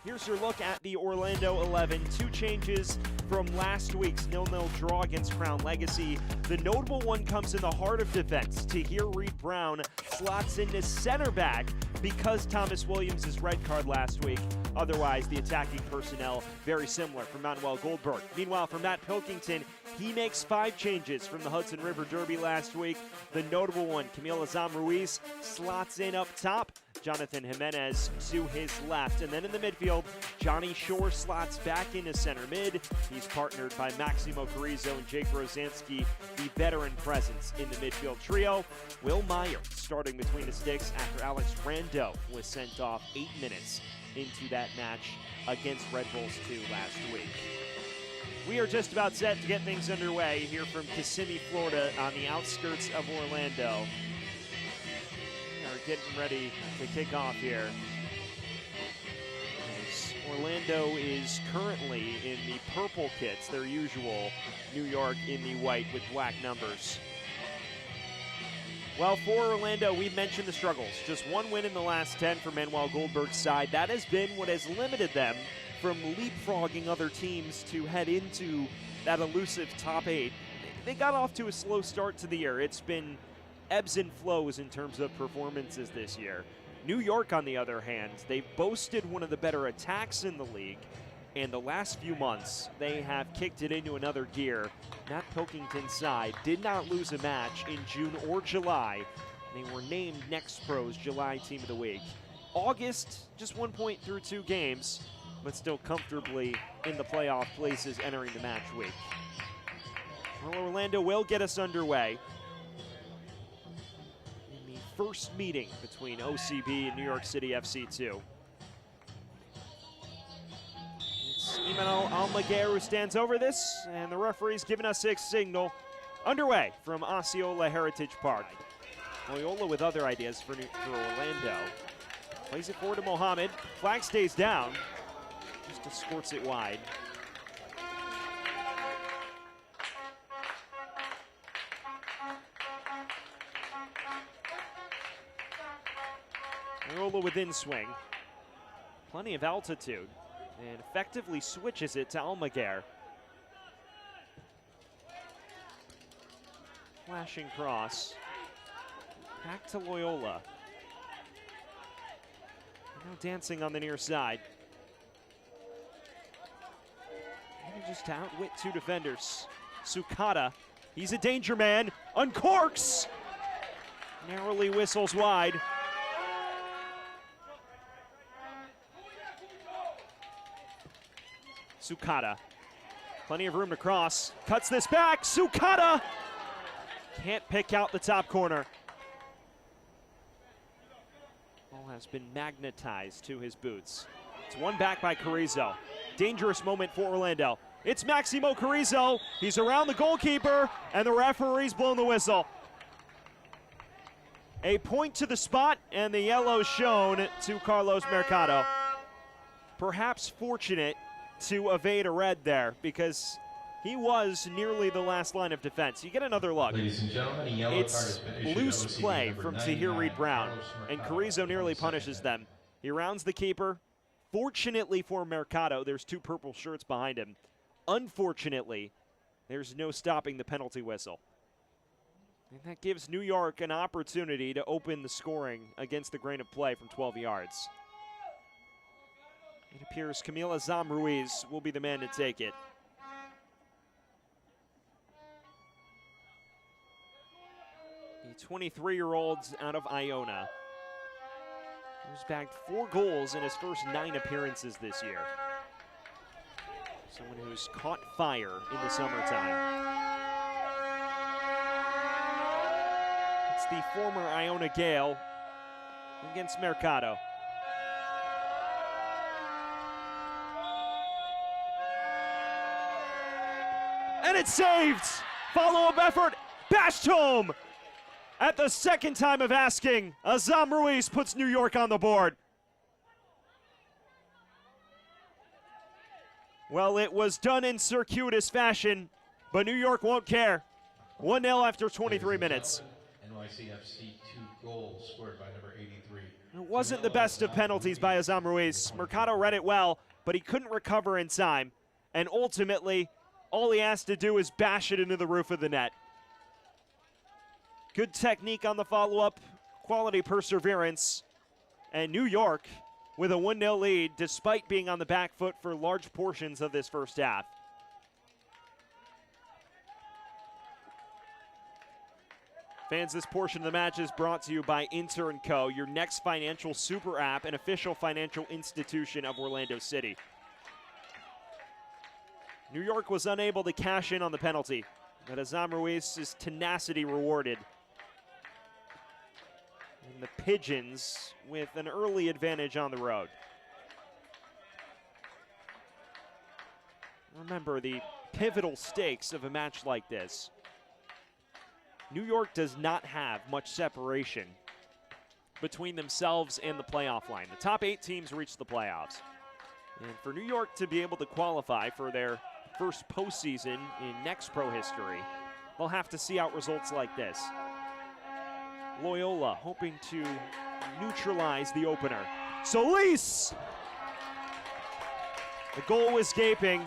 Here's your look at the Orlando 11. Two changes from last week's 0-0 draw against Crown Legacy. The notable one comes in the heart of defense. Tahir Reed-Brown slots into center back because Thomas Williams' red card last week. Otherwise, the attacking personnel very similar from Manuel Goldberg. Meanwhile, for Matt Pilkington, he makes 5 changes from the Hudson River Derby last week. The notable one, Camille Azam Ruiz slots in up top. Jonathan Jimenez to his left. And then in the midfield, Johnny Shore slots back into center mid. He's partnered by Maximo Carrizo and Jake Rosansky, the veteran presence in the midfield trio. Will Meyer starting between the sticks after Alex Rando was sent off 8 minutes into that match against Red Bulls 2 last week. We are just about set to get things underway here from Kissimmee, Florida, on the outskirts of Orlando. We are getting ready to kick off here. As Orlando is currently in the purple kits, their usual. New York in the white with black numbers. Well, for Orlando, we mentioned the struggles. Just one win in the last 10 for Manuel Goldberg's side. That has been what has limited them from leapfrogging other teams to head into that elusive top 8. They got off to a slow start to the year. It's been ebbs and flows in terms of performances this year. New York, on the other hand, they've boasted one of the better attacks in the league. And the last few months, they have kicked it into another gear. Matt Pilkington's side did not lose a match in June or July. They were named Next Pro's July Team of the Week. August, just 1 point through 2 games, but still comfortably in the playoff places entering the match week. Well, Orlando will get us underway in the first meeting between OCB and New York City FC2. It's Emmanuel Almaguer who stands over this, and the referee's given us a signal. Underway from Osceola Heritage Park. Loyola with other ideas for Orlando. Plays it forward to Mohammed. Flag stays down. Just escorts it wide. Loyola within swing. Plenty of altitude. And effectively switches it to Almaguer. Flashing cross. Back to Loyola. Now dancing on the near side. And just to outwit 2 defenders. Sukata, he's a danger man. Uncorks! Narrowly whistles wide. Sukata, plenty of room to cross, cuts this back, Sukata! Can't pick out the top corner. Ball has been magnetized to his boots. It's one back by Carrizo. Dangerous moment for Orlando. It's Maximo Carrizo, he's around the goalkeeper, and the referee's blown the whistle. A point to the spot, and the yellow shown to Carlos Mercado. Perhaps fortunate to evade a red there because he was nearly the last line of defense. You get another look. Ladies and gentlemen, a yellow it's card has been issued. loose play from Tahir Reed-Brown, and Carrizo nearly punishes them. He rounds the keeper. Fortunately for Mercado, there's 2 purple shirts behind him. Unfortunately, there's no stopping the penalty whistle. And that gives New York an opportunity to open the scoring against the grain of play from 12 yards. It appears Camille Azam Ruiz will be the man to take it. The 23-year-old out of Iona, who's bagged 4 goals in his first 9 appearances this year. Someone who's caught fire in the summertime. It's the former Iona Gale against Mercado. And it's saved! Follow-up effort, bashed home! At the second time of asking, Azam Ruiz puts New York on the board. Well, it was done in circuitous fashion, but New York won't care. 1-0 after 23 minutes. NYCFC 2 goals scored by number 83, It wasn't the best of penalties by Azam Ruiz. Mercado read it well, but he couldn't recover in time. And ultimately, all he has to do is bash it into the roof of the net. Good technique on the follow-up, quality perseverance. And New York with a 1-0 lead despite being on the back foot for large portions of this first half. Fans, this portion of the match is brought to you by Inter & Co., your next financial super app and official financial institution of Orlando City. New York was unable to cash in on the penalty, but Azam Ruiz's tenacity rewarded. And the Pigeons with an early advantage on the road. Remember the pivotal stakes of a match like this. New York does not have much separation between themselves and the playoff line. The top 8 teams reach the playoffs. And for New York to be able to qualify for their first postseason in Next Pro history, they'll have to see out results like this. Loyola hoping to neutralize the opener. Solis! The goal was gaping,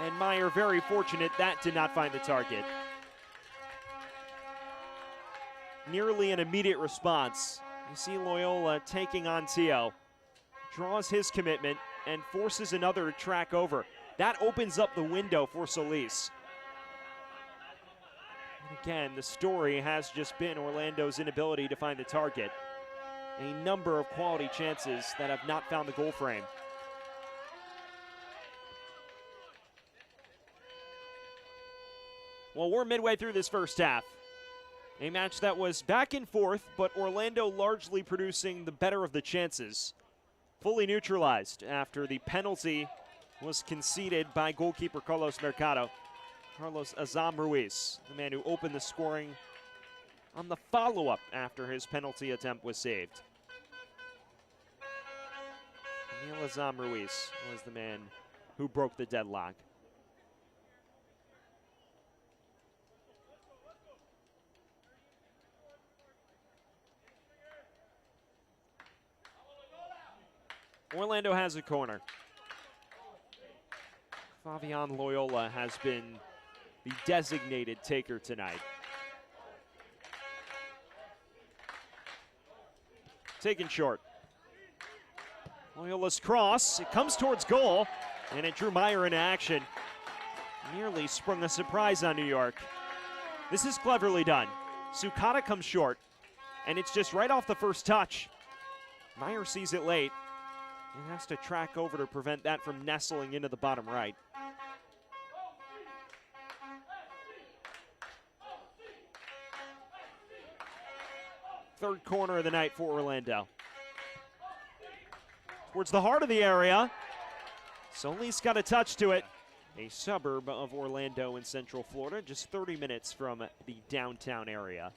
and Meyer very fortunate that did not find the target. Nearly an immediate response. You see Loyola taking on Tio, draws his commitment, and forces another to track over. That opens up the window for Solis. Again, the story has just been Orlando's inability to find the target. A number of quality chances that have not found the goal frame. Well, we're midway through this first half. A match that was back and forth, but Orlando largely producing the better of the chances. Fully neutralized after the penalty was conceded by goalkeeper Carlos Azam Ruiz, the man who opened the scoring on the follow-up after his penalty attempt was saved. Azam Ruiz was the man who broke the deadlock. Orlando has a corner. Fabian Loyola has been the designated taker tonight. Taken short. Loyola's cross, it comes towards goal, and it drew Meyer into action. Nearly sprung a surprise on New York. This is cleverly done. Sukata comes short, and it's just right off the first touch. Meyer sees it late and has to track over to prevent that from nestling into the bottom right. Third corner of the night for Orlando. Towards the heart of the area. Solis got a touch to it. A suburb of Orlando in Central Florida, just 30 minutes from the downtown area.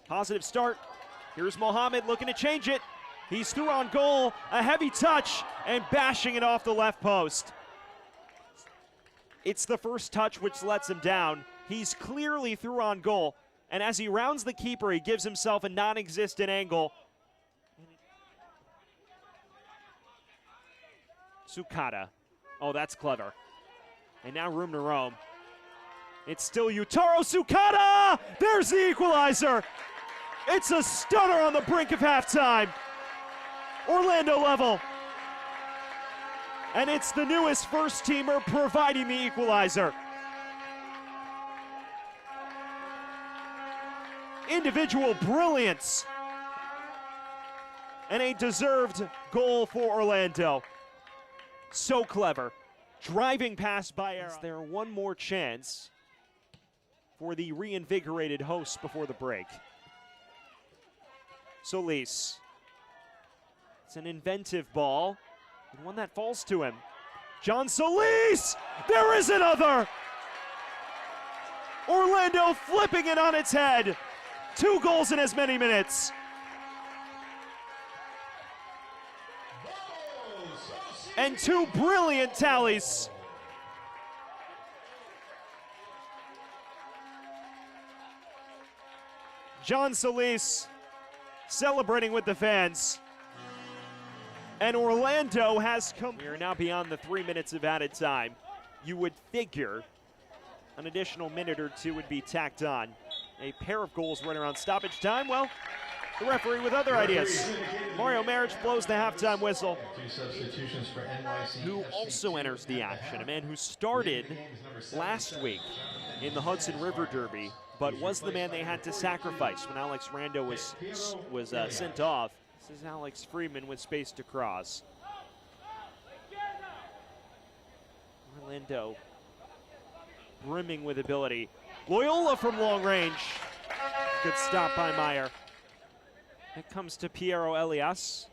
Positive start. Here's Mohamed looking to change it. He's through on goal, a heavy touch, and bashing it off the left post. It's the first touch which lets him down. He's clearly through on goal, and as he rounds the keeper, he gives himself a non-existent angle. Sukata. Oh, that's clever. And now room to roam. It's still Yutaro Sukata! There's the equalizer! It's a stunner on the brink of halftime. Orlando level. And it's the newest first-teamer providing the equalizer. Individual brilliance. And a deserved goal for Orlando. So clever. Driving past by Era. Is there one more chance for the reinvigorated hosts before the break? Solis. It's an inventive ball, and one that falls to him. John Solis! There is another! Orlando flipping it on its head. 2 goals in as many minutes. And 2 brilliant tallies. John Solis celebrating with the fans. And Orlando has come. We are now beyond the 3 minutes of added time. You would figure an additional minute or two would be tacked on. A pair of goals right around stoppage time. Well, the referee with other ideas. Mario Maric blows the halftime whistle. Two substitutions for NYCFC. Who also enters the action. A man who started last week in the Hudson River Derby, but was the man they had to sacrifice when Alex Rando was sent off. This is Alex Freeman with space to cross. Orlando brimming with ability. Loyola from long range. Good stop by Meyer. It comes to Piero Elias.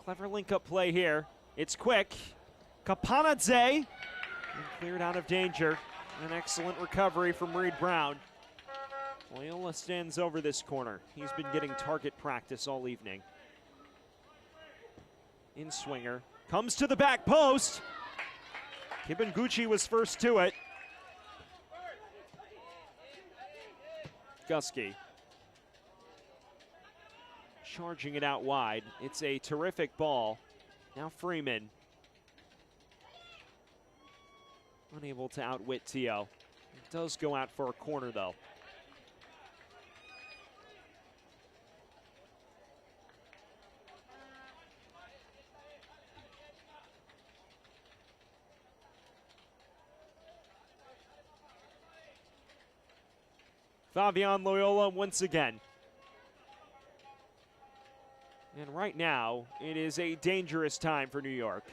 Clever link-up play here. It's quick. Kapanadze cleared out of danger. An excellent recovery from Reed Brown. Loyola stands over this corner. He's been getting target practice all evening. In swinger. Comes to the back post. Kibenguchi was first to it. Gusky. Charging it out wide. It's a terrific ball. Now Freeman. Unable to outwit Tio. It does go out for a corner though. Fabian Loyola once again. And right now, it is a dangerous time for New York.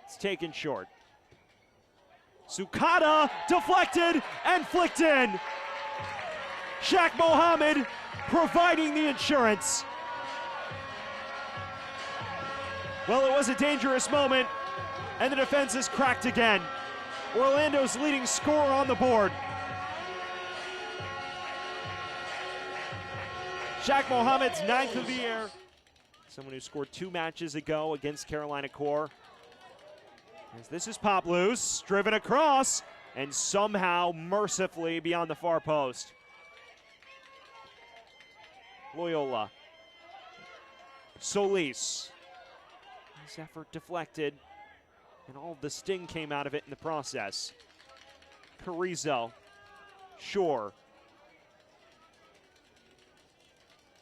It's taken short. Sukata deflected and flicked in. Shaq Mohammed providing the insurance. Well, it was a dangerous moment, and the defense is cracked again. Orlando's leading scorer on the board. Shaq Mohammed's 9th of the year. Someone who scored 2 matches ago against Carolina Core. As this is pop loose, driven across, and somehow mercifully beyond the far post. Loyola. Solis. His effort deflected, and all of the sting came out of it in the process. Carrizo. Shore.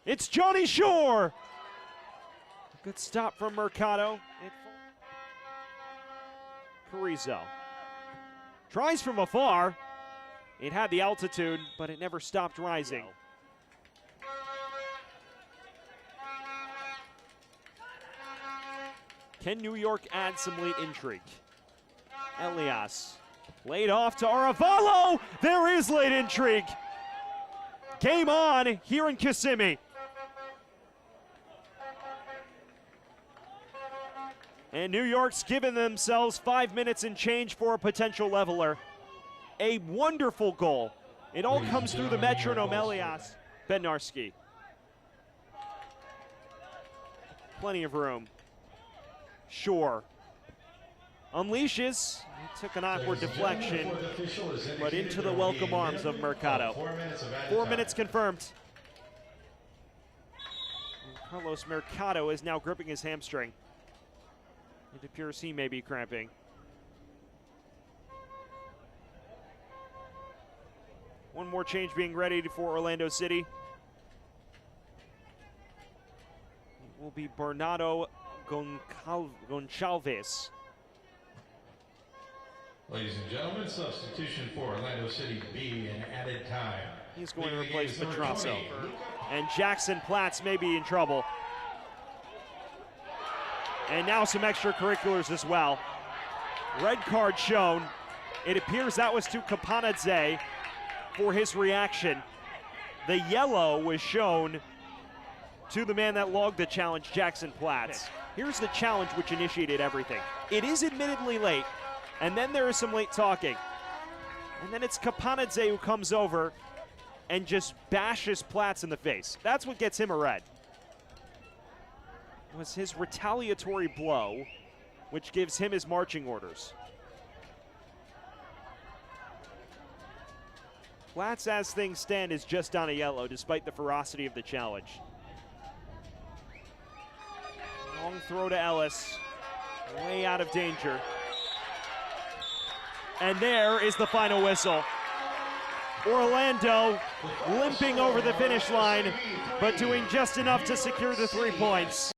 It's Johnny Shore! Good stop from Mercado. Carrizo. Tries from afar. It had the altitude, but it never stopped rising. Can New York add some late intrigue? Elias. Laid off to Aravalo. There is late intrigue. Game on here in Kissimmee. And New York's given themselves 5 minutes and change for a potential leveler. A wonderful goal. It all comes through the metronome, Elias. Bednarski. Plenty of room. Shore. Unleashes. He took an awkward deflection, but into the welcome arms of Mercado. 4 minutes confirmed. And Carlos Mercado is now gripping his hamstring. It appears he may be cramping. One more change being ready for Orlando City. It will be Bernardo Goncalves. Ladies and gentlemen, substitution for Orlando City B in added time. He's going to replace Petrasso. And Jackson Platts may be in trouble. And now some extracurriculars as well. Red card shown. It appears that was to Kapanadze for his reaction. The yellow was shown to the man that logged the challenge, Jackson Platts. Here's the challenge which initiated everything. It is admittedly late, and then there is some late talking. And then it's Kapanadze who comes over and just bashes Platts in the face. That's what gets him a red. It was his retaliatory blow, which gives him his marching orders. Flats, as things stand, is just on a yellow, despite the ferocity of the challenge. Long throw to Ellis, way out of danger. And there is the final whistle. Orlando limping over the finish line, but doing just enough to secure the 3 points.